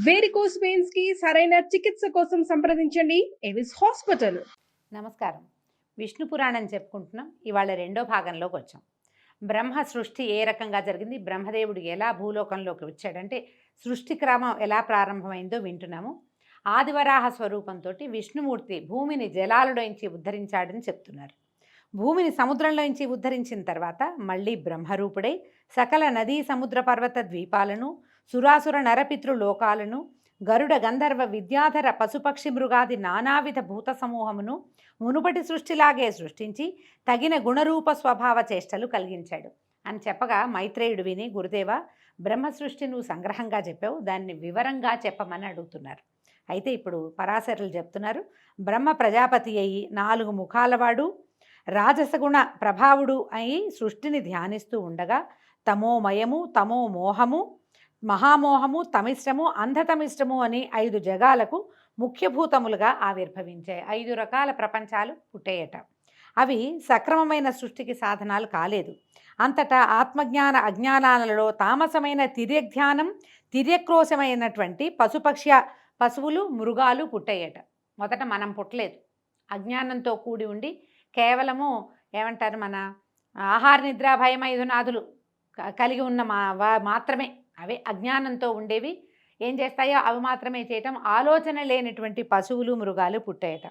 Varicose veins కి సరైన చికిత్స కోసం సంప్రదించండి ఎవిస్ హాస్పిటల్. నమస్కారం. విష్ణు పురాణం చెప్పుకుంటున్నాం. ఇవాళ రెండో భాగంలోకి వచ్చాం. బ్రహ్మ సృష్టి ఏ రకంగా జరిగింది, బ్రహ్మదేవుడు ఎలా భూలోకంలోకి వచ్చాడంటే సృష్టి క్రమం ఎలా ప్రారంభమైందో వింటున్నాము. ఆదివరాహ స్వరూపంతో విష్ణుమూర్తి భూమిని జలాలలోంచి ఉద్ధరించాడని చెప్తున్నారు. భూమిని సముద్రంలోంచి ఉద్ధరించిన తర్వాత మళ్ళీ బ్రహ్మరూపుడై సకల నదీ సముద్ర పర్వత ద్వీపాలను, సురాసుర నరపితృ లోకాలను, గరుడ గంధర్వ విద్యాధర పశుపక్షి మృగాది నానావిధ భూత సమూహమును మునుపటి సృష్టిలాగే సృష్టించి తగిన గుణరూప స్వభావ చేష్టలు కలిగించాడు అని చెప్పగా మైత్రేయుడు విని, గురుదేవ, బ్రహ్మ సృష్టి నువ్వు సంగ్రహంగా చెప్పావు, దాన్ని వివరంగా చెప్పమని అడుగుతున్నారు. అయితే ఇప్పుడు పరాశరులు చెప్తున్నారు, బ్రహ్మ ప్రజాపతి అయి 4 ముఖాలవాడు, రాజసగుణ ప్రభావుడు అయి సృష్టిని ధ్యానిస్తూ ఉండగా తమోమయము, తమో మోహము, మహామోహము, తమిష్టము, అంధతమిష్టము అని 5 జగాలకు ముఖ్యభూతములుగా ఆవిర్భవించాయి. 5 రకాల ప్రపంచాలు పుట్టేయట. అవి సక్రమమైన సృష్టికి సాధనాలు కాలేదు. అంతటా ఆత్మజ్ఞాన అజ్ఞానాలలో తామసమైన తిర్యజ్ఞానం, తిర్యక్రోశమైనటువంటి పశువులు, మృగాలు పుట్టేయట. మొదట మనం పుట్టలేదు. అజ్ఞానంతో కూడి ఉండి కేవలము ఏమంటారు, మన ఆహార నిద్ర భయం 5 నాదులు కలిగి ఉన్న మాత్రమే, అవే అజ్ఞానంతో ఉండేవి. ఏం చేస్తాయో అవి మాత్రమే చేయటం, ఆలోచన లేనటువంటి పశువులు, మృగాలు పుట్టాయట.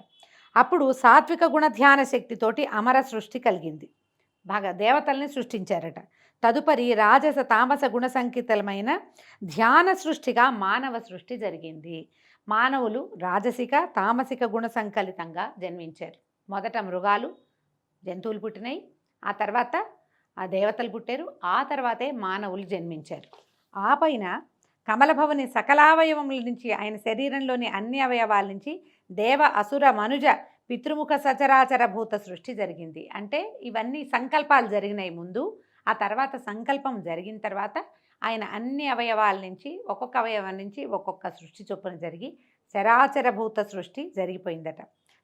అప్పుడు సాత్విక గుణ ధ్యాన శక్తితోటి అమర సృష్టి కలిగింది. బాగా దేవతల్ని సృష్టించారట. తదుపరి రాజస తామస గుణ సంకేతమైన ధ్యాన సృష్టిగా మానవ సృష్టి జరిగింది. మానవులు రాజసిక తామసిక గుణ సంకలితంగా జన్మించారు. మొదట మృగాలు, జంతువులు పుట్టినాయి, ఆ తర్వాత ఆ దేవతలు పుట్టారు, ఆ తర్వాతే మానవులు జన్మించారు. ఆ పైన కమలభవని సకలావయవముల నుంచి, ఆయన శరీరంలోని అన్ని అవయవాల నుంచి దేవ అసుర మనుజ పితృముఖ సచరాచర భూత సృష్టి జరిగింది. అంటే ఇవన్నీ సంకల్పాలు జరిగినాయి ముందు, ఆ తర్వాత సంకల్పం జరిగిన తర్వాత ఆయన అన్ని అవయవాల నుంచి, ఒక్కొక్క అవయవం నుంచి ఒక్కొక్క సృష్టి చొప్పున జరిగి చరాచర భూత సృష్టి జరిగిపోయిందట.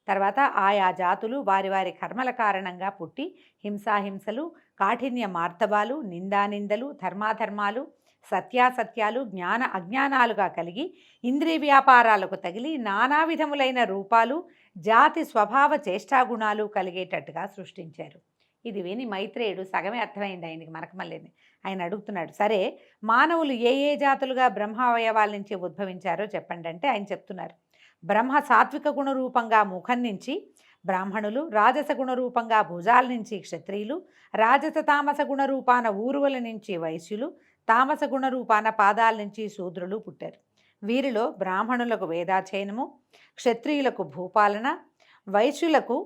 తర్వాత ఆయా జాతులు వారి వారి కర్మల కారణంగా పుట్టి హింసాహింసలు, కాఠిన్య మార్తబాలు, నిందానిందలు, ధర్మాధర్మాలు, సత్యాసత్యాలు, జ్ఞాన అజ్ఞానాలుగా కలిగి ఇంద్రియ వ్యాపారాలకు తగిలి నానా విధములైన రూపాలు, జాతి స్వభావ చేష్టాగుణాలు కలిగేటట్టుగా సృష్టించారు. ఇది విని మైత్రేయుడు, సగమే అర్థమైంది ఆయనకి, మనకు మళ్ళీ ఆయన అడుగుతున్నాడు, సరే మానవులు ఏ ఏ జాతులుగా బ్రహ్మావయవాల నుంచి ఉద్భవించారో చెప్పండి అంటే ఆయన చెప్తున్నారు. బ్రహ్మ సాత్విక గుణరూపంగా ముఖం నుంచి బ్రాహ్మణులు, రాజస గుణరూపంగా భుజాల నుంచి క్షత్రియులు, రాజస తామస గుణరూపాన ఊరువల నుంచి వైశ్యులు, తామస గుణరూపాన పాదాల నుంచి శూద్రులు పుట్టారు. వీరిలో బ్రాహ్మణులకు వేదాధ్యయనము, క్షత్రియులకు భూపాలన, వైశ్యులకు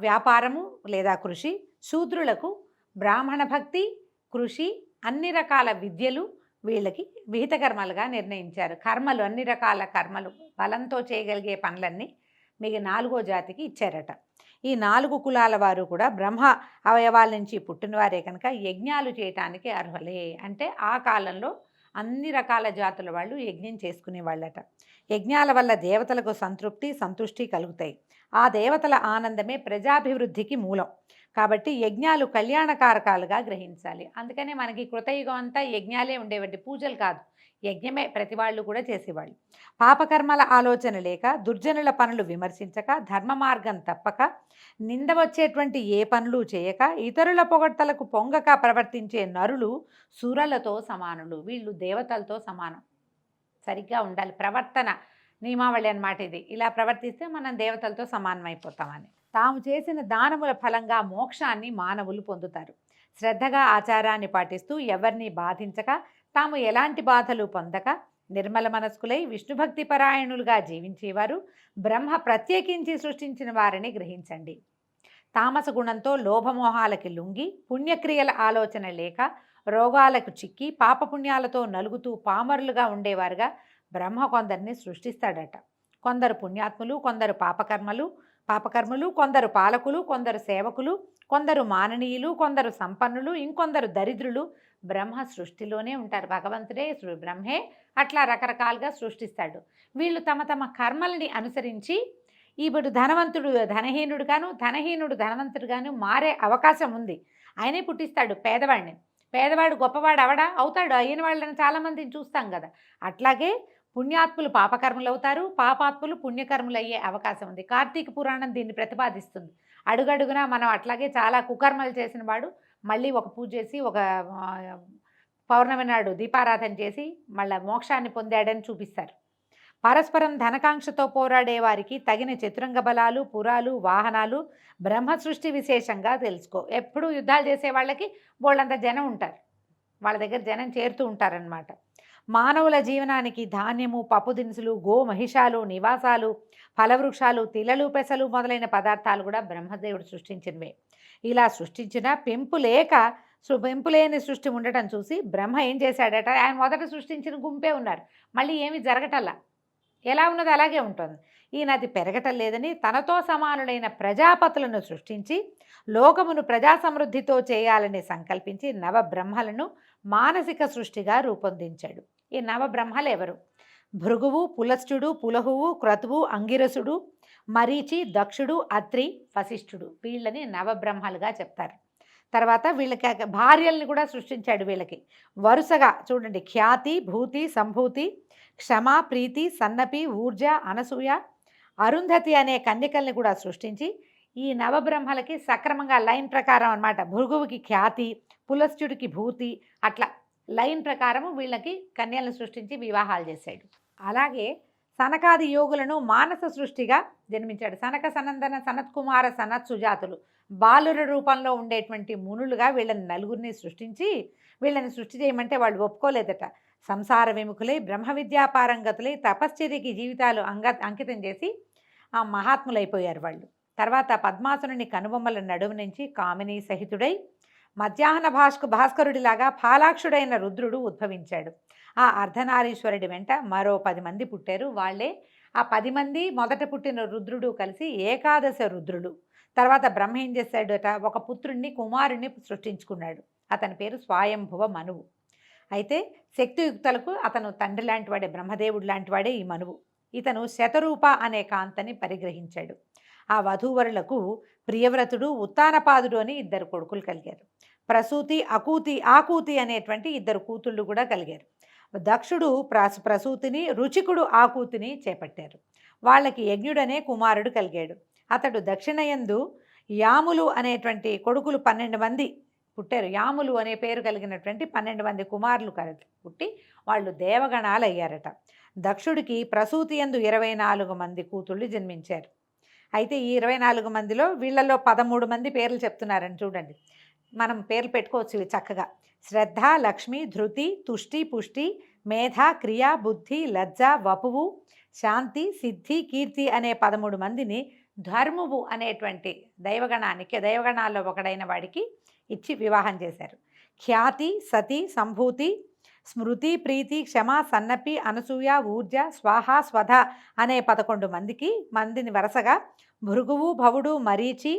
వ్యాపారము లేదా కృషి, శూద్రులకు బ్రాహ్మణ భక్తి, కృషి, అన్ని రకాల విద్యలు వీళ్ళకి విహిత కర్మలుగా నిర్ణయించారు. కర్మలు, అన్ని రకాల కర్మలు, బలంతో చేయగలిగే పనులన్నీ మీకు 4వ జాతికి ఇచ్చారట. ఈ 4 కులాల వారు కూడా బ్రహ్మ అవయవాల నుంచి పుట్టినవారే కనుక యజ్ఞాలు చేయటానికి అర్హులే. అంటే ఆ కాలంలో అన్ని రకాల జాతుల వాళ్ళు యజ్ఞం చేసుకునేవాళ్ళట. యజ్ఞాల వల్ల దేవతలకు సంతృప్తి, సంతుష్టి కలుగుతాయి. ఆ దేవతల ఆనందమే ప్రజాభివృద్ధికి మూలం. కాబట్టి యజ్ఞాలు కళ్యాణకారకాలుగా గ్రహించాలి. అందుకనే మనకి కృతయుగం అంతా యజ్ఞాలే ఉండేవంటి, పూజలు కాదు, యజ్ఞమే ప్రతి వాళ్ళు కూడా చేసేవాళ్ళు. పాపకర్మల ఆలోచన లేక, దుర్జనుల పనులు విమర్శించక, ధర్మ మార్గం తప్పక, నింద వచ్చేటువంటి ఏ పనులు చేయక, ఇతరుల పొగడ్తలకు పొంగక ప్రవర్తించే నరులు సురలతో సమానులు. వీళ్ళు దేవతలతో సమానం. సరిగ్గా ఉండాలి ప్రవర్తన, నియమావళి అన్నమాట ఇది. ఇలా ప్రవర్తిస్తే మనం దేవతలతో సమానమైపోతామని. తాము చేసిన దానముల ఫలంగా మోక్షాన్ని మానవులు పొందుతారు. శ్రద్ధగా ఆచారాన్ని పాటిస్తూ ఎవరిని బాధించక, తాము ఎలాంటి బాధలు పొందక, నిర్మల మనస్కులై విష్ణుభక్తి పరాయణులుగా జీవించేవారు బ్రహ్మ ప్రత్యేకించి సృష్టించిన వారిని గ్రహించండి. తామస గుణంతో లోభమోహాలకి లొంగి, పుణ్యక్రియల ఆలోచన లేక, రోగాలకు చిక్కి, పాపపుణ్యాలతో నలుగుతూ పామరులుగా ఉండేవారుగా బ్రహ్మ కొందరిని సృష్టిస్తాడట. కొందరు పుణ్యాత్ములు, కొందరు పాపకర్మలు, కొందరు పాలకులు, కొందరు సేవకులు, కొందరు మాననీయులు, కొందరు సంపన్నులు, ఇంకొందరు దరిద్రులు బ్రహ్మ సృష్టిలోనే ఉంటారు. భగవంతుడే బ్రహ్మే అట్లా రకరకాలుగా సృష్టిస్తాడు. వీళ్ళు తమ తమ కర్మల్ని అనుసరించి ఇప్పుడు ధనవంతుడు ధనహీనుడుగాను, ధనహీనుడు ధనవంతుడుగాను మారే అవకాశం ఉంది. ఆయనే పుట్టిస్తాడు పేదవాడిని. పేదవాడు గొప్పవాడు అవుతాడు. అయిన వాళ్ళని చాలామందిని చూస్తాం కదా. అట్లాగే పుణ్యాత్ములు పాపకర్మలు అవుతారు, పాపాత్ములు పుణ్యకర్మలు అయ్యే అవకాశం ఉంది. కార్తీక పురాణం దీన్ని ప్రతిపాదిస్తుంది. అడుగడుగునా మనం అట్లాగే చాలా కుకర్మలు చేసిన వాడు మళ్ళీ ఒక పూజ చేసి ఒక పౌర్ణమి నాడు దీపారాధన చేసి మళ్ళీ మోక్షాన్ని పొందాడని చూపిస్తారు. పరస్పరం ధనకాంక్షతో పోరాడే వారికి తగిన చతురంగ బలాలు, పురాలు, వాహనాలు బ్రహ్మ సృష్టి విశేషంగా తెలుసుకో. ఎప్పుడు యుద్ధాలు చేసే వాళ్ళకి బోళ్ళంత జనం ఉంటారు, వాళ్ళ దగ్గర జనం చేరుతూ ఉంటారనమాట. మానవుల జీవనానికి ధాన్యము, పప్పు దినుసులు, మహిషాలు, నివాసాలు, ఫలవృక్షాలు, తిలలు, పెసలు మొదలైన పదార్థాలు కూడా బ్రహ్మదేవుడు సృష్టించినవే. ఇలా సృష్టించిన పెంపులేని సృష్టి ఉండటం చూసి బ్రహ్మ ఏం చేశాడట, ఆయన మొదట సృష్టించిన గుంపే ఉన్నారు, మళ్ళీ ఏమి జరగటల్లా, ఎలా ఉన్నది అలాగే ఉంటుంది. ఈయనది పెరగటం లేదని తనతో సమానులైన ప్రజాపతులను సృష్టించి లోకమును ప్రజా సమృద్ధితో చేయాలని సంకల్పించి నవబ్రహ్మలను మానసిక సృష్టిగా రూపొందించాడు. ఈ నవబ్రహ్మలు ఎవరు? భృగువు, పులస్త్యుడు, పులహువు, క్రతువు, అంగిరసుడు, మరీచి, దక్షుడు, అత్రి, వశిష్ఠుడు. వీళ్ళని నవబ్రహ్మలుగా చెప్తారు. తర్వాత వీళ్ళకి భార్యల్ని కూడా సృష్టించాడు. వీళ్ళకి వరుసగా చూడండి, ఖ్యాతి, భూతి, సంభూతి, క్షమ, ప్రీతి, సన్నపి, ఊర్జ, అనసూయ, అరుంధతి అనే కన్యకల్ని కూడా సృష్టించి ఈ నవబ్రహ్మలకి సక్రమంగా లైన్ ప్రకారం అన్నమాట. భృగువుకి ఖ్యాతి, పులస్త్యుడికి భూతి, అట్లా లైన్ ప్రకారము వీళ్ళకి కన్యలను సృష్టించి వివాహాలు చేశాడు. అలాగే సనకాది యోగులను మానస సృష్టిగా జన్మించాడు. సనక, సనందన, సనత్కుమార, సనత్ సుజాతులు బాలుర రూపంలో ఉండేటువంటి మునులుగా వీళ్ళని నలుగురిని సృష్టించి వీళ్ళని సృష్టి చేయమంటే వాళ్ళు ఒప్పుకోలేదట. సంసార విముఖులై బ్రహ్మ విద్యాపారంగతులై తపశ్చర్యకి జీవితాలు అంకితం చేసి ఆ మహాత్ములైపోయారు వాళ్ళు. తర్వాత పద్మాసుని కనుబొమ్మల నడుము నుంచి కామినీ సహితుడై మధ్యాహ్న భాస్కరుడిలాగా ఫాలాక్షుడైన రుద్రుడు ఉద్భవించాడు. ఆ అర్ధనారీశ్వరుడి వెంట మరో 10 మంది పుట్టారు. వాళ్ళే ఆ 10 మంది మొదట పుట్టిన రుద్రుడు కలిసి ఏకాదశ రుద్రుడు. తర్వాత బ్రహ్మ ఏం చేశాడట, ఒక పుత్రుణ్ణి, కుమారుణ్ణి సృష్టించుకున్నాడు. అతని పేరు స్వయంభువ మనువు. అయితే శక్తియుక్తులకు అతను తండ్రి లాంటివాడే, బ్రహ్మదేవుడు లాంటివాడే ఈ మనువు. ఇతను శతరూప అనే కాంతని పరిగ్రహించాడు. ఆ వధూవరులకు ప్రియవ్రతుడు, ఉత్తానపాదుడు అని 2 కొడుకులు కలిగారు. ప్రసూతి, ఆకూతి అనేటువంటి 2 కూతుళ్ళు కూడా కలిగారు. దక్షుడు ప్రసూతిని, రుచికుడు ఆకూతిని చేపట్టారు. వాళ్ళకి యజ్ఞుడనే కుమారుడు కలిగాడు. అతడు దక్షిణయందు యాములు అనేటువంటి కొడుకులు 12 మంది పుట్టారు. యాములు అనే పేరు కలిగినటువంటి 12 మంది కుమారులు పుట్టి వాళ్ళు దేవగణాలు అయ్యారట. దక్షుడికి ప్రసూతి యందు 24 మంది కూతుళ్ళు జన్మించారు. అయితే ఈ 24 మందిలో వీళ్ళల్లో 13 మంది పేర్లు చెప్తున్నారని చూడండి. మనం పేర్లు పెట్టుకోవచ్చు ఇవి చక్కగా. శ్రద్ధ, లక్ష్మి, ధృతి, తుష్టి, పుష్టి, మేధ, క్రియ, బుద్ధి, లజ్జ, వపువు, శాంతి, సిద్ధి, కీర్తి అనే 13 మందిని ధర్మువు అనేటువంటి దైవగణాల్లో ఒకడైన వాడికి ఇచ్చి వివాహం చేశారు. ఖ్యాతి, సతి, సంభూతి, స్మృతి, ప్రీతి, క్షమ, సన్నపి, అనసూయ, ఊర్జ, స్వాహ, స్వధ అనే 11 మందిని వరుసగా భృగువు, భవుడు, మరీచి,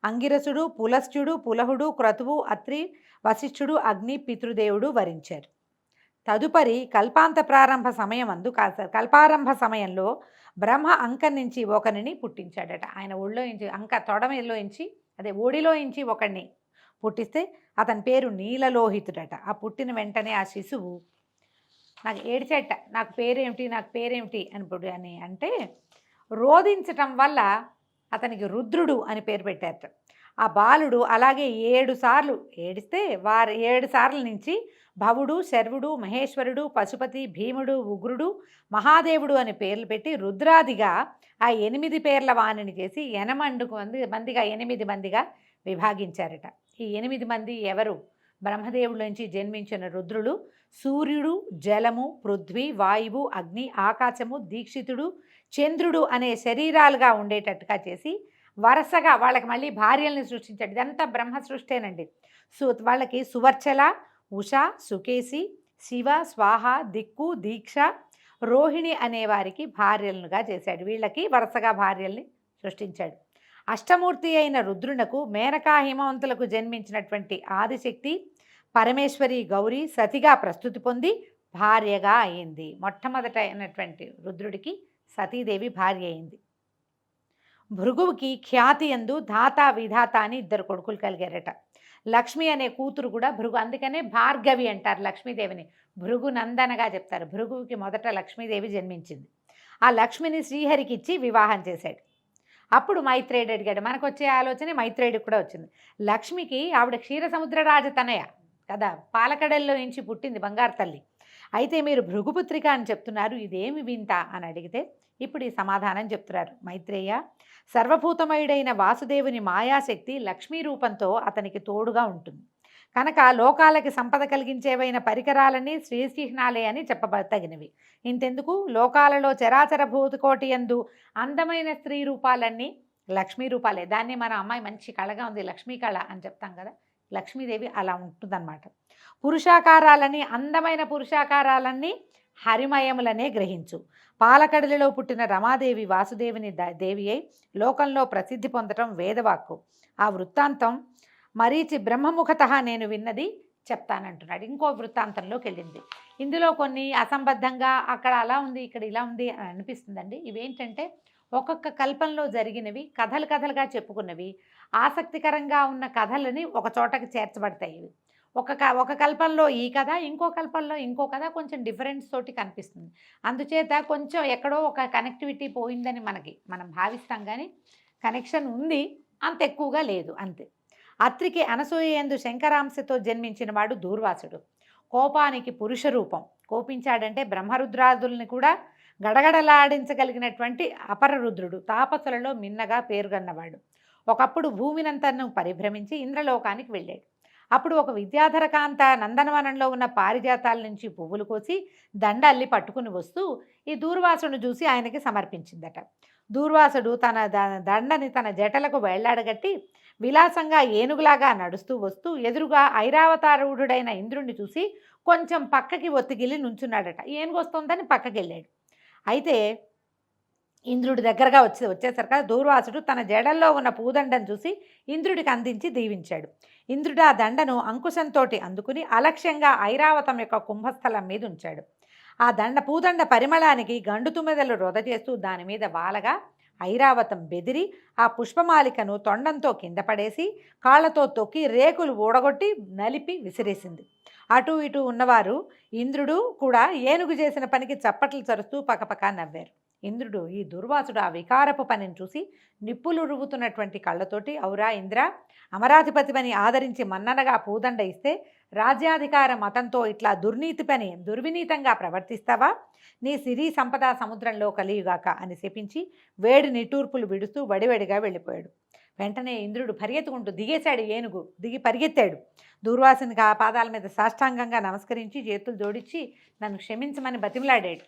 అంగిరసుడు, పులస్త్యుడు, పులహుడు, క్రతువు, అత్రి, వశిష్ఠుడు, అగ్ని, పితృదేవుడు వరించారు. తదుపరి కల్పారంభ సమయంలో బ్రహ్మ అంక నుంచి ఒకరిని పుట్టించాడట. ఆయన ఒళ్ళో ఇంచి ఓడిలో ఇంచి ఒకడిని పుట్టిస్తే అతని పేరు నీలలోహితుడట. ఆ పుట్టిన వెంటనే ఆ శిశువు నాకు ఏడ్చేట, నాకు పేరేమిటి అని అంటే రోధించటం వల్ల అతనికి రుద్రుడు అని పేరు పెట్టారట. ఆ బాలుడు అలాగే 7 సార్లు ఏడిస్తే 7 సార్ల నుంచి భవుడు, శర్వుడు, మహేశ్వరుడు, పశుపతి, భీముడు, ఉగ్రుడు, మహాదేవుడు అని పేర్లు పెట్టి రుద్రాదిగా ఆ 8 పేర్ల వాణిని చేసి 8 మందిగా విభాగించారట. ఈ 8 మంది ఎవరు? బ్రహ్మదేవుడి నుంచి జన్మించిన రుద్రులు సూర్యుడు, జలము, పృథ్వీ, వాయువు, అగ్ని, ఆకాశము, దీక్షితుడు, చంద్రుడు అనే శరీరాలుగా ఉండేటట్టుగా చేసి వరుసగా వాళ్ళకి మళ్ళీ భార్యల్ని సృష్టించాడు. ఇదంతా బ్రహ్మ సృష్టేనండి. వాళ్ళకి సువర్చల, ఉష, సుకేసి, శివ, స్వాహ, దిక్కు, దీక్ష, రోహిణి అనేవారికి భార్యలుగా చేశాడు. వీళ్ళకి వరుసగా భార్యల్ని సృష్టించాడు. అష్టమూర్తి అయిన రుద్రునకు మేనకా హిమవంతులకు జన్మించినటువంటి ఆదిశక్తి పరమేశ్వరి గౌరీ సతిగా ప్రస్తుతి పొంది భార్యగా అయింది. మొట్టమొదట అయినటువంటి రుద్రుడికి సతీదేవి భార్య అయింది. భృగువుకి ఖ్యాతి యందు ధాత, విధాత అని 2 కొడుకులు కలిగారట. లక్ష్మి అనే కూతురు కూడా భృగు, అందుకనే భార్గవి అంటారు లక్ష్మీదేవిని. భృగు నందనగా చెప్తారు. భృగువుకి మొదట లక్ష్మీదేవి జన్మించింది. ఆ లక్ష్మిని శ్రీహరికి ఇచ్చి వివాహం చేశాడు. అప్పుడు మైత్రేయుడు అడిగాడు. మనకు వచ్చే ఆలోచనే మైత్రేయుడికి కూడా వచ్చింది. లక్ష్మికి ఆవిడ క్షీరసముద్ర రాజతనయ కదా, పాలకడల్లో నుంచి పుట్టింది బంగారు తల్లి. అయితే మీరు భృగుపుత్రిక అని చెప్తున్నారు, ఇదేమి వింత అని అడిగితే ఇప్పుడు ఈ సమాధానం చెప్తున్నారు మైత్రేయ. సర్వభూతమయుడైన వాసుదేవుని మాయాశక్తి లక్ష్మీ రూపంతో అతనికి తోడుగా ఉంటుంది కనుక లోకాలకి సంపద కలిగించేవైన పరికరాలన్నీ శ్రీచిహ్నాలే అని చెప్పబడతగినవి. ఇంతెందుకు, లోకాలలో చరాచర భూతకోటి యందు అందమైన స్త్రీ రూపాలన్నీ లక్ష్మీ రూపాలే. దాన్ని మన అమ్మాయి మంచి కళగా ఉంది, లక్ష్మీ కళ అని చెప్తాం కదా, లక్ష్మీదేవి అలా ఉంటుందన్నమాట. పురుషాకారాలని, అందమైన పురుషాకారాలన్నీ హరిమయములనే గ్రహించు. పాలకడలిలో పుట్టిన రమాదేవి వాసుదేవుని దేవి అయి లోకంలో ప్రసిద్ధి పొందటం వేదవాక్కు. ఆ వృత్తాంతం మరీచి బ్రహ్మముఖత నేను విన్నది చెప్తానంటున్నాడు. ఇంకో వృత్తాంతంలోకి వెళ్ళింది. ఇందులో కొన్ని అసంబద్ధంగా అక్కడ అలా ఉంది ఇక్కడ ఇలా ఉంది అని అనిపిస్తుందండి. ఇవేంటంటే ఒక్కొక్క కల్పంలో జరిగినవి, కథలు కథలుగా చెప్పుకున్నవి, ఆసక్తికరంగా ఉన్న కథలని ఒక చోటకి చేర్చబడతాయి. ఇవి ఒక కల్పంలో ఈ కథ, ఇంకో కల్పంలో ఇంకో కథ, కొంచెం డిఫరెన్స్ తోటి కనిపిస్తుంది. అందుచేత కొంచెం ఎక్కడో ఒక కనెక్టివిటీ పోయిందని మనం భావిస్తాం, కానీ కనెక్షన్ ఉంది, అంత ఎక్కువగా లేదు అంతే. అత్రికి అనసూయందు శంకరాంశతో జన్మించిన వాడు దూర్వాసుడు. కోపానికి పురుష రూపం. కోపించాడంటే బ్రహ్మరుద్రాదుల్ని కూడా గడగడలాడించగలిగినటువంటి అపరరుద్రుడు. తాపసులలో మిన్నగా పేరుగన్నవాడు. ఒకప్పుడు భూమినంతను పరిభ్రమించి ఇంద్రలోకానికి వెళ్ళాడు. అప్పుడు ఒక విద్యాధర కాంత నందనవనంలో ఉన్న పారిజాతాల నుంచి పువ్వులు కోసి దండ అల్లి పట్టుకుని వస్తూ ఈ దూర్వాసును చూసి ఆయనకి సమర్పించిందట. దూర్వాసుడు తన దండని తన జటలకు వేళ్లాడగట్టి విలాసంగా ఏనుగులాగా నడుస్తూ వస్తూ ఎదురుగా ఐరావతారూఢుడైన ఇంద్రుణ్ణి చూసి కొంచెం పక్కకి ఒత్తిగిలి నుంచున్నాడట. ఏనుగు వస్తుందని పక్కకి వెళ్ళాడు. అయితే ఇంద్రుడి దగ్గరగా వచ్చేసరికి దూర్వాసుడు తన జడల్లో ఉన్న పూదండను చూసి ఇంద్రుడికి అందించి దీవించాడు. ఇంద్రుడు ఆ దండను అంకుశంతో అందుకుని అలక్ష్యంగా ఐరావతం యొక్క కుంభస్థలం మీద ఉంచాడు. ఆ పూదండ పరిమళానికి గండు తుమ్మెదలు రొద చేస్తూ దాని మీద వాలగా ఐరావతం బెదిరి ఆ పుష్పమాలికను తొండంతో కింద పడేసి కాళ్లతో తొక్కి రేకులు ఊడగొట్టి నలిపి విసిరేసింది. అటు ఇటు ఉన్నవారు ఇంద్రుడు కూడా ఏనుగు చేసిన పనికి చప్పట్లు చరుస్తూ పకపక నవ్వారు. ఇంద్రుడు ఈ దుర్వాసుడు ఆ వికారపు పనిని చూసి నిప్పులు రువ్వుతున్నటువంటి కళ్ళతోటి, ఔరా ఇంద్ర, అమరాధిపతిపని ఆదరించి మన్ననగా పూదండ ఇస్తే రాజ్యాధికార మతంతో ఇట్లా దుర్వినీతంగా ప్రవర్తిస్తావా? నీ సిరి సంపద సముద్రంలో కలియుగాక అని శపించి వేడి నిట్టూర్పులు విడుస్తూ వడివడిగా వెళ్ళిపోయాడు. వెంటనే ఇంద్రుడు పరిగెత్తుకుంటూ దిగేశాడు. ఏనుగు దిగి పరిగెత్తాడు. దూర్వాసునికి ఆ పాదాల మీద సాష్టాంగంగా నమస్కరించి చేతులు జోడించి నన్ను క్షమించమని బతిమలాడాడు.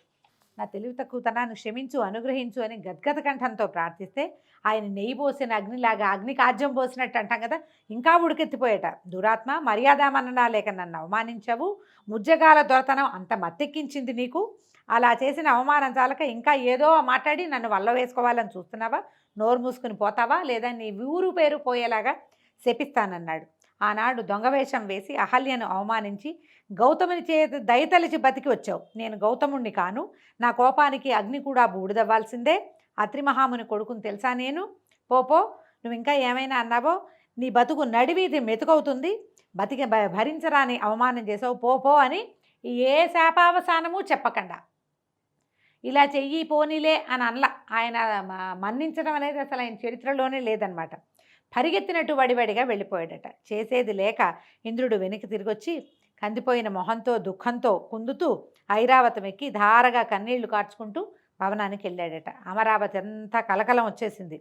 నా తెలివి తక్కువతనాన్ని క్షమించు, అనుగ్రహించు అని గద్గద కంఠంతో ప్రార్థిస్తే ఆయన నెయ్యి పోసిన అగ్నిలాగా, అగ్నికి ఆజ్యం పోసినట్టు అంటాం కదా, ఇంకా ఉడికెత్తిపోయేట. దురాత్మ, మర్యాదామన్నా లేక నన్ను అవమానించావు. ముజ్జగాల దొరతనం అంత మత్తెక్కించింది నీకు. అలా చేసిన అవమానం చాలక ఇంకా ఏదో మాట్లాడి నన్ను వల్ల వేసుకోవాలని చూస్తున్నావా? నోరు మూసుకుని పోతావా, లేదా నీ ఊరు పేరు పోయేలాగా శపిస్తానన్నాడు. ఆనాడు దొంగవేషం వేసి అహల్యను అవమానించి గౌతముని చేత దయతలిచి బతికి వచ్చావు. నేను గౌతముణ్ణి కాను. నా కోపానికి అగ్ని కూడా బూడిదవ్వాల్సిందే. అత్రిమహాముని కొడుకుని తెలుసా నేను? పోపో, నువ్వు ఇంకా ఏమైనా అన్నావో నీ బతుకు నడివీధి మెతుకవుతుంది. భరించరాని అవమానం చేసావు, పోపో అని ఏ శాపావసానము చెప్పకుండా ఇలా చెయ్యి పోనీలే అని అనలా. ఆయన మన్నించడం అనేది అసలు ఆయన చరిత్రలోనే లేదనమాట. పరిగెత్తినట్టు వడివడిగా వెళ్ళిపోయాడట. చేసేది లేక ఇంద్రుడు వెనక్కి తిరిగొచ్చి కందిపోయిన మొహంతో దుఃఖంతో కుందుతూ ఐరావతం ఎక్కి ధారగా కన్నీళ్లు కార్చుకుంటూ భవనానికి వెళ్ళాడట. అమరావతి అంతా కలకలం వచ్చేసింది.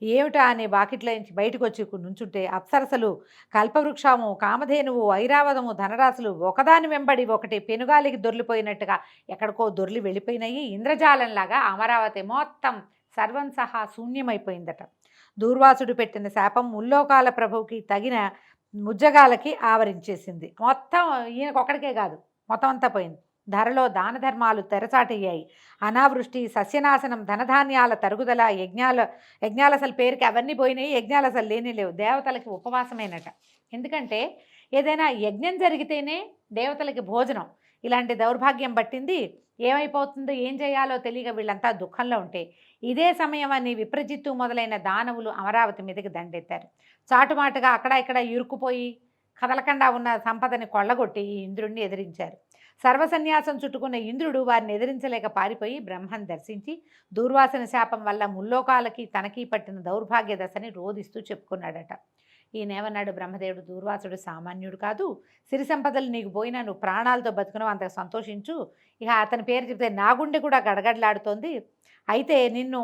ఏమిటా అని వాకిట్లో నుంచి బయటకు వచ్చి నుంచుంటే అప్సరసలు, కల్పవృక్షము, కామధేనువు, ఐరావతము, ధనరాశులు ఒకదాని వెంబడి ఒకటి పెనుగాలికి దొర్లిపోయినట్టుగా ఎక్కడికో దొర్లి వెళ్ళిపోయినాయి. ఇంద్రజాలంలాగా అమరావతి మొత్తం సర్వం సహా శూన్యమైపోయిందట. దూర్వాసుడు పెట్టిన శాపం ముల్లోకాల ప్రభువుకి తగిన ముజ్జగాలకి ఆవరించేసింది. మొత్తం ఈయనకొక్కడికే కాదు, మొత్తం అంతా పోయింది. ధరలో దాన ధర్మాలు తెరచాటయ్యాయి. అనావృష్టి, సస్యనాశనం, ధనధాన్యాల తరుగుదల, యజ్ఞాలు అసలు పేరుకి అవన్నీ పోయినాయి. యజ్ఞాలు అసలు లేనే లేవు. దేవతలకి ఉపవాసమేనట. ఎందుకంటే ఏదైనా యజ్ఞం జరిగితేనే దేవతలకి భోజనం. ఇలాంటి దౌర్భాగ్యం పట్టింది. ఏమైపోతుందో ఏం చేయాలో తెలియక వీళ్ళంతా దుఃఖంలో ఉంటే ఇదే సమయం అని విప్రజిత్తు మొదలైన దానవులు అమరావతి మీదకి దండెత్తారు. చాటుమాటుగా అక్కడ ఇక్కడ ఇరుక్కుపోయి కదలకుండా ఉన్న సంపదని కొల్లగొట్టి ఈ ఇంద్రుడిని ఎదిరించారు. సర్వసన్యాసం చుట్టుకున్న ఇంద్రుడు వారిని ఎదిరించలేక పారిపోయి బ్రహ్మను దర్శించి దూర్వాసన శాపం వల్ల ముల్లోకాలకి తనకి పట్టిన దౌర్భాగ్య దశని రోధిస్తూ చెప్పుకున్నాడట. ఈయనేమన్నాడు బ్రహ్మదేవుడు, దూర్వాసుడు సామాన్యుడు కాదు, సిరి సంపదలు నీకు పోయినా నువ్వు ప్రాణాలతో బతుకున్నావు, అంత సంతోషించు. ఇక అతని పేరు చెప్తే నా గుండె కూడా గడగడలాడుతోంది. అయితే నిన్ను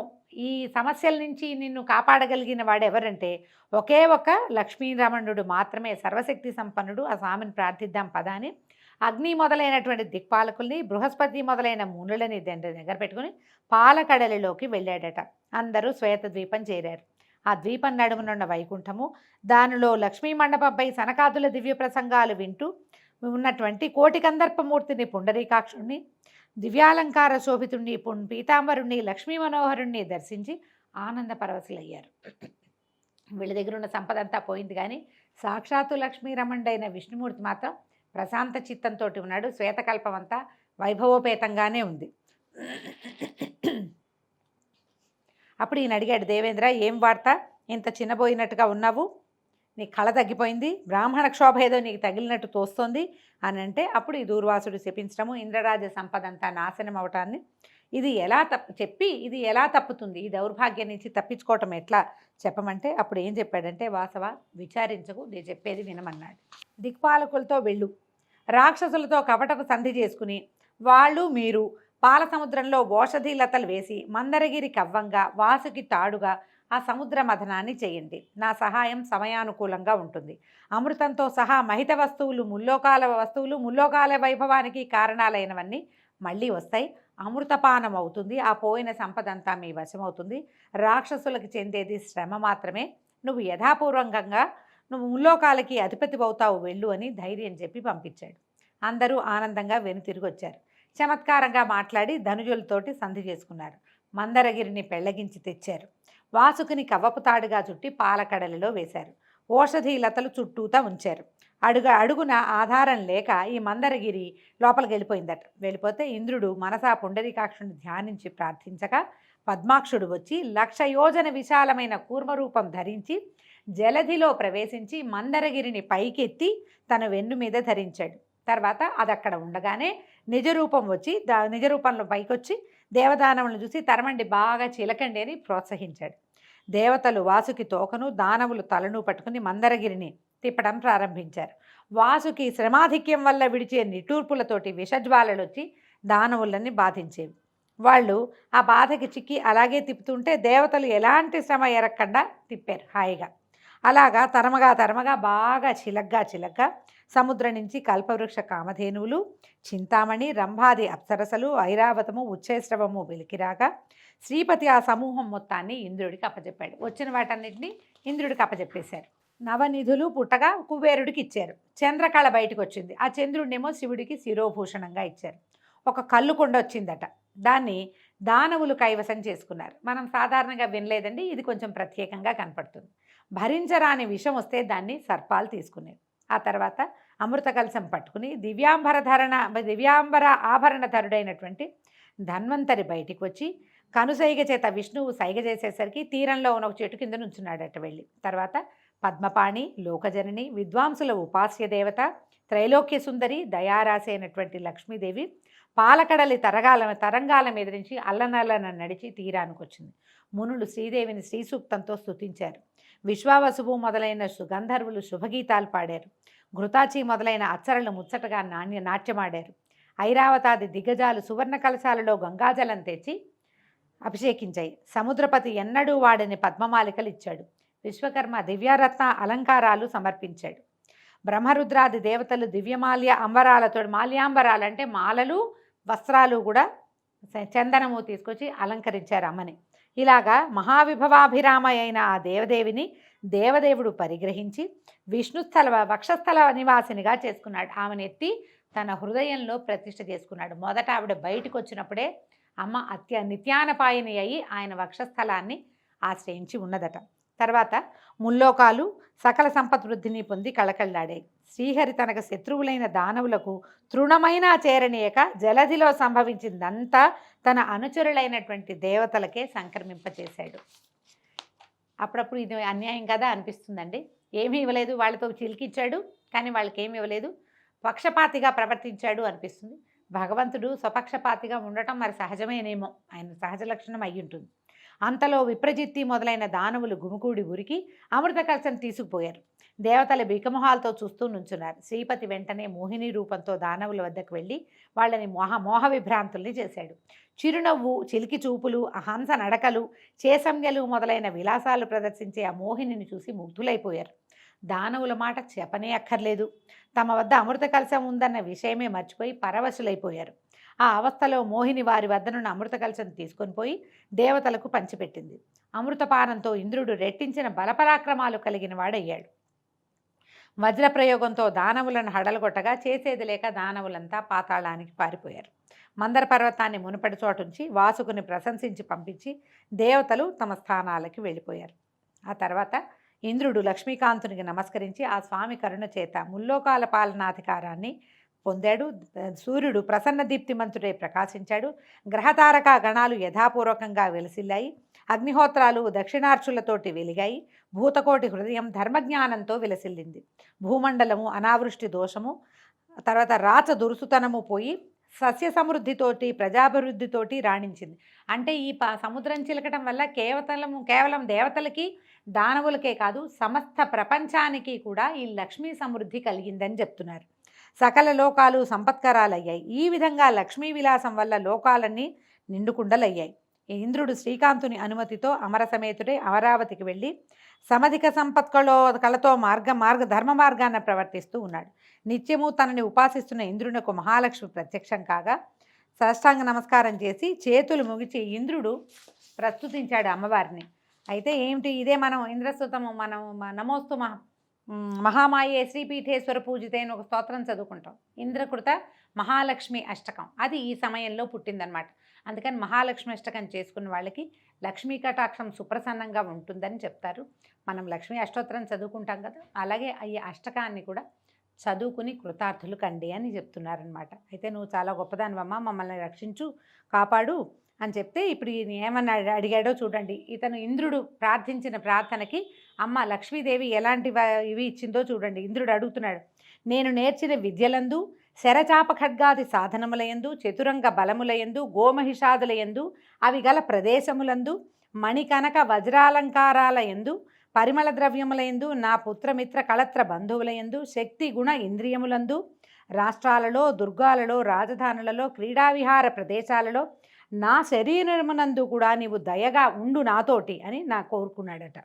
ఈ సమస్యల నుంచి నిన్ను కాపాడగలిగిన వాడు ఎవరంటే ఒకే ఒక లక్ష్మీరమణుడు మాత్రమే, సర్వశక్తి సంపన్నుడు. ఆ స్వామిని ప్రార్థిద్దాం పదా అని అగ్ని మొదలైనటువంటి దిక్పాలకుల్ని, బృహస్పతి మొదలైన మునులని దగ్గర పెట్టుకుని పాలకడలిలోకి వెళ్ళాడట. అందరూ శ్వేత ద్వీపం చేరారు. ఆ ద్వీపం నడుమునున్న వైకుంఠము, దానిలో లక్ష్మీ మండపంపై సనకాదుల దివ్య ప్రసంగాలు వింటూ ఉన్నటువంటి కోటి కందర్పమూర్తిని, పుండరీకాక్షుణ్ణి, దివ్యాలంకార శోభితుణ్ణి, పీతాంబరుణ్ణి, లక్ష్మీ మనోహరుణ్ణి దర్శించి ఆనంద పరవశులయ్యారు. వీళ్ళ దగ్గర ఉన్న సంపద అంతా పోయింది, కానీ సాక్షాత్తు లక్ష్మీరమణుడైన విష్ణుమూర్తి మాత్రం ప్రశాంత చిత్తంతో ఉన్నాడు. శ్వేతకల్పం అంతా వైభవోపేతంగానే ఉంది. అప్పుడు ఈయన అడిగాడు, దేవేంద్ర ఏం వార్త, ఇంత చిన్నబోయినట్టుగా ఉన్నావు, నీ కళ తగ్గిపోయింది, బ్రాహ్మణ క్షోభ ఏదో నీకు తగిలినట్టు తోస్తోంది అని అంటే, అప్పుడు ఈ దూర్వాసుడు శపించడము, ఇంద్రరాజ సంపద అంతా నాశనం అవటాన్ని, ఇది ఎలా తప్పుతుంది, ఈ దౌర్భాగ్యం నుంచి తప్పించుకోవటం ఎట్లా చెప్పమంటే, అప్పుడు ఏం చెప్పాడంటే, వాసవ విచారించకు, నేను చెప్పేది వినమన్నాడు. దిక్పాలకులతో వెళ్ళు, రాక్షసులతో కపటపు సంధి చేసుకుని వాళ్ళు మీరు పాల సముద్రంలో ఓషధి లతలు వేసి మందరగిరి కవ్వంగా వాసుకి తాడుగా ఆ సముద్ర మథనాన్ని చేయండి. నా సహాయం సమయానుకూలంగా ఉంటుంది. అమృతంతో సహా మహిత వస్తువులు, ముల్లోకాల వైభవానికి కారణాలైనవన్నీ మళ్ళీ వస్తాయి. అమృతపానం అవుతుంది. ఆ పోయిన సంపదంతా మీ వశమవుతుంది. రాక్షసులకు చెందేది శ్రమ మాత్రమే. నువ్వు యథాపూర్వకంగా నువ్వు ముల్లోకాలకి అధిపతి అవుతావు, వెళ్ళు అని ధైర్యం చెప్పి పంపించాడు. అందరూ ఆనందంగా వెనుతిరిగి వచ్చారు. చమత్కారంగా మాట్లాడి ధనుజులతోటి సంధి చేసుకున్నారు. మందరగిరిని పెళ్లగించి తెచ్చారు. వాసుకుని కవ్వపు తాడుగా చుట్టి పాలకడలిలో వేశారు. ఓషధి లతలు చుట్టూతా ఉంచారు. అడుగున ఆధారం లేక ఈ మందరగిరి లోపలికి వెళ్ళిపోయిందట. వెళ్ళిపోతే ఇంద్రుడు మనసా పుండరీకాక్షుని ధ్యానించి ప్రార్థించగా పద్మాక్షుడు వచ్చి 1,00,000 యోజన విశాలమైన కూర్మరూపం ధరించి జలధిలో ప్రవేశించి మందరగిరిని పైకెత్తి తన వెన్ను మీద ధరించాడు. తర్వాత అది అక్కడ ఉండగానే నిజరూపం వచ్చి నిజరూపంలో పైకొచ్చి దేవదానవులను చూసి తరమండి, బాగా చిలకండి అని ప్రోత్సహించాడు. దేవతలు వాసుకి తోకను, దానవులు తలను పట్టుకుని మందరగిరిని తిప్పడం ప్రారంభించారు. వాసుకి శ్రమాధిక్యం వల్ల విడిచే నిట్టూర్పులతోటి విషజ్వాలలు వచ్చి దానవులని బాధించేవి. వాళ్ళు ఆ బాధకి చిక్కి అలాగే తిప్పుతుంటే దేవతలు ఎలాంటి శ్రమ ఎరక్కుండా తిప్పారు హాయిగా. అలాగా తరమగా బాగా చిలగ్గా సముద్రం నుంచి కల్పవృక్ష కామధేనువులు, చింతామణి, రంభాది అప్సరసలు, ఐరావతము, ఉచ్ఛైశ్రవము వెలికిరాగా శ్రీపతి ఆ సమూహం మొత్తాన్ని ఇంద్రుడికి అప్పచెప్పాడు. వచ్చిన వాటన్నిటిని ఇంద్రుడికి అప్పచెప్పేశారు. నవనిధులు పుట్టగా కుబేరుడికి ఇచ్చారు. చంద్రకళ బయటకు వచ్చింది. ఆ చంద్రుడినేమో శివుడికి శిరోభూషణంగా ఇచ్చారు. ఒక కళ్ళు కొండ వచ్చిందట, దాన్ని దానవులు కైవసం చేసుకున్నారు. మనం సాధారణంగా వినలేదండి, ఇది కొంచెం ప్రత్యేకంగా కనపడుతుంది. భరించరాని విషం వస్తే దాన్ని సర్పాలు తీసుకునేవి. ఆ తర్వాత అమృత కలశం పట్టుకుని దివ్యాంబర ఆభరణధరుడైనటువంటి ధన్వంతరి బయటికి వచ్చి కనుసైగ చేత విష్ణువు సైగ చేసేసరికి తీరంలో ఉన్న ఒక చెట్టు కింద నుంచున్నాడట వెళ్ళి. తర్వాత పద్మపాణి, లోకజనని, విద్వాంసుల ఉపాస్య దేవత, త్రైలోక్య సుందరి, దయారాశి అయినటువంటి లక్ష్మీదేవి పాలకడలి తరంగాల మీద నుంచి అల్లనల్లన నడిచి తీరానికి వచ్చింది. మునులు శ్రీదేవిని శ్రీసూక్తంతో స్తుతించారు. విశ్వావసువు మొదలైన సుగంధర్వులు శుభగీతాలు పాడారు. ఘృతాచి మొదలైన అచ్చరలు ముచ్చటగా నాట్యమాడారు. ఐరావతాది దిగ్గజాలు సువర్ణ కలశాలలో గంగాజలం తెచ్చి అభిషేకించాయి. సముద్రపతి ఎన్నడూ వాడని పద్మమాలికలు ఇచ్చాడు. విశ్వకర్మ దివ్యరత్న అలంకారాలు సమర్పించాడు. బ్రహ్మరుద్రాది దేవతలు దివ్యమాల్య అంబరాలతో, మాల్యాంబరాలు అంటే మాలలు, వస్త్రాలు కూడా చందనము తీసుకొచ్చి అలంకరించారు అమ్మని. ఇలాగా మహావిభవాభిరామ అయిన ఆ దేవదేవిని దేవదేవుడు పరిగ్రహించి విష్ణుస్థల వక్షస్థల నివాసినిగా చేసుకున్నాడు. ఆమెను ఎత్తి తన హృదయంలో ప్రతిష్ఠ చేసుకున్నాడు. మొదట ఆవిడ బయటకు వచ్చినప్పుడే అమ్మ నిత్యానపాయిని అయి ఆయన వక్షస్థలాన్ని ఆశ్రయించి ఉన్నదట. తర్వాత ముల్లోకాలు సకల సంపద్వృద్ధిని పొంది కళకళలాడాయి. శ్రీహరి తనకు శత్రువులైన దానవులకు తృణమైన చేరనీయక జలధిలో సంభవించిందంతా తన అనుచరులైనటువంటి దేవతలకే సంక్రమింపచేశాడు. అప్పుడప్పుడు ఇది అన్యాయం కదా అనిపిస్తుందండి. ఏమీ ఇవ్వలేదు, వాళ్ళతో చిలికిచ్చాడు, కానీ వాళ్ళకి ఏమి ఇవ్వలేదు. పక్షపాతిగా ప్రవర్తించాడు అనిపిస్తుంది. భగవంతుడు స్వపక్షపాతిగా ఉండటం మరి సహజమేనేమో, ఆయన సహజ లక్షణం అయి ఉంటుంది. అంతలో విప్రజిత్తి మొదలైన దానవులు గుమికూడి ఉరికి అమృత కలశం తీసుకుపోయారు. దేవతల బికమొహాలతో చూస్తూ నుంచున్నారు. శ్రీపతి వెంటనే మోహిని రూపంతో దానవుల వద్దకు వెళ్ళి వాళ్ళని మోహ విభ్రాంతుల్ని చేశాడు. చిరునవ్వు, చిలికి చూపులు, హంస నడకలు, చేసంజ్ఞలు మొదలైన విలాసాలు ప్రదర్శించే ఆ మోహినిని చూసి ముగ్ధులైపోయారు. దానవుల మాట చెప్పనే అక్కర్లేదు. తమ వద్ద అమృత కలశం ఉందన్న విషయమే మర్చిపోయి పరవశులైపోయారు. ఆ అవస్థలో మోహిని వారి వద్ద నుండి అమృత కలశం తీసుకొని పోయి దేవతలకు పంచిపెట్టింది. అమృతపానంతో ఇంద్రుడు రెట్టించిన బలపరాక్రమాలు కలిగిన వాడయ్యాడు. వజ్రప్రయోగంతో దానవులను హడలగొట్టగా చేసేది లేక దానవులంతా పాతాళానికి పారిపోయారు. మందర పర్వతాన్ని మునుపటి చోటుంచి వాసుకుని ప్రశంసించి పంపించి దేవతలు తమ స్థానాలకి వెళ్ళిపోయారు. ఆ తర్వాత ఇంద్రుడు లక్ష్మీకాంతునికి నమస్కరించి ఆ స్వామి కరుణ చేత ముల్లోకాల పాలనాధికారాన్ని పొందాడు. సూర్యుడు ప్రసన్న దీప్తిమంతుడై ప్రకాశించాడు. గ్రహతారక గణాలు యథాపూర్వకంగా వెలసిల్లాయి. అగ్నిహోత్రాలు దక్షిణార్చులతోటి వెలిగాయి. భూతకోటి హృదయం ధర్మజ్ఞానంతో విలసిల్లింది. భూమండలము అనావృష్టి దోషము, తర్వాత రాచ దురుసుతనము పోయి సస్య సమృద్ధితోటి ప్రజాభివృద్ధితోటి రాణించింది. అంటే ఈ సముద్రం చిలకటం వల్ల కేవలం దేవతలకి దానవులకే కాదు సమస్త ప్రపంచానికి కూడా ఈ లక్ష్మీ సమృద్ధి కలిగిందని చెప్తున్నారు. సకల లోకాలు సంపత్కరాలయ్యాయి. ఈ విధంగా లక్ష్మీ విలాసం వల్ల లోకాలన్నీ నిండుకుండలయ్యాయి. ఇంద్రుడు శ్రీకాంతుని అనుమతితో అమరసమేతుడే అమరావతికి వెళ్ళి సమధిక కళతో ధర్మ మార్గాన్ని ప్రవర్తిస్తూ ఉన్నాడు. నిత్యము తనని ఉపాసిస్తున్న ఇంద్రునకు మహాలక్ష్మి ప్రత్యక్షం కాగా సాష్టాంగ నమస్కారం చేసి చేతులు ముగిచి ఇంద్రుడు ప్రస్తుతించాడు అమ్మవారిని. అయితే ఏమిటి, ఇదే మనం ఇంద్రస్తుతము మనం నమోస్తు మహామాయే శ్రీపీఠేశ్వర పూజితే అని ఒక స్తోత్రం చదువుకుంటాం. ఇంద్రకృత మహాలక్ష్మి అష్టకం అది ఈ సమయంలో పుట్టిందనమాట. అందుకని మహాలక్ష్మి అష్టకం చేసుకున్న వాళ్ళకి లక్ష్మీ కటాక్షం సుప్రసన్నంగా ఉంటుందని చెప్తారు. మనం లక్ష్మీ అష్టోత్తరం చదువుకుంటాం కదా, అలాగే ఈ అష్టకాన్ని కూడా చదువుకుని కృతార్థులు కండి అని చెప్తున్నారనమాట. అయితే నువ్వు చాలా గొప్పదానివమ్మ, మమ్మల్ని రక్షించు, కాపాడు అని చెప్తే ఇప్పుడు ఈయన ఏమన్నా అడిగాడో చూడండి. ఇతను ఇంద్రుడు ప్రార్థించిన ప్రార్థనకి అమ్మ లక్ష్మీదేవి ఎలాంటి ఇవి ఇచ్చిందో చూడండి. ఇంద్రుడు అడుగుతున్నాడు, నేను నేర్చిన విద్యలందు శరచాప ఖడ్గాది సాధనములయందు చతురంగ బలములయందు గోమహిషాదులయందు అవి గల ప్రదేశములందు మణికనక వజ్రాలంకారాలయందు పరిమళ ద్రవ్యములయందు నా పుత్రమిత్ర కళత్ర బంధువులయందు శక్తి గుణ ఇంద్రియములందు రాష్ట్రాలలో దుర్గాలలో రాజధానులలో క్రీడావిహార ప్రదేశాలలో నా శరీరమునందు కూడా నీవు దయగా ఉండు నాతోటి అని నా కోరుకున్నాడట.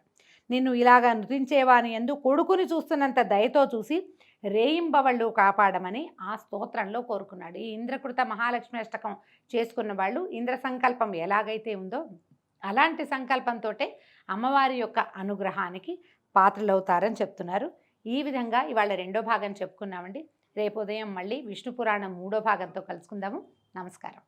నిన్ను ఇలాగా నృతించేవాని యందు కొడుకుని చూస్తున్నంత దయతో చూసి రేయింబవళ్ళు కాపాడమని ఆ స్తోత్రంలో కోరుకున్నాడు. ఈ ఇంద్రకృత మహాలక్ష్మి అష్టకం చేసుకున్న వాళ్ళు ఇంద్ర సంకల్పం ఎలాగైతే ఉందో అలాంటి సంకల్పంతో అమ్మవారి యొక్క అనుగ్రహానికి పాత్రలవుతారని చెప్తున్నారు. ఈ విధంగా ఇవాళ రెండో భాగం చెప్పుకున్నామండి. రేపు ఉదయం మళ్ళీ విష్ణు పురాణం 3వ భాగంతో కలుసుకుందాము. నమస్కారం.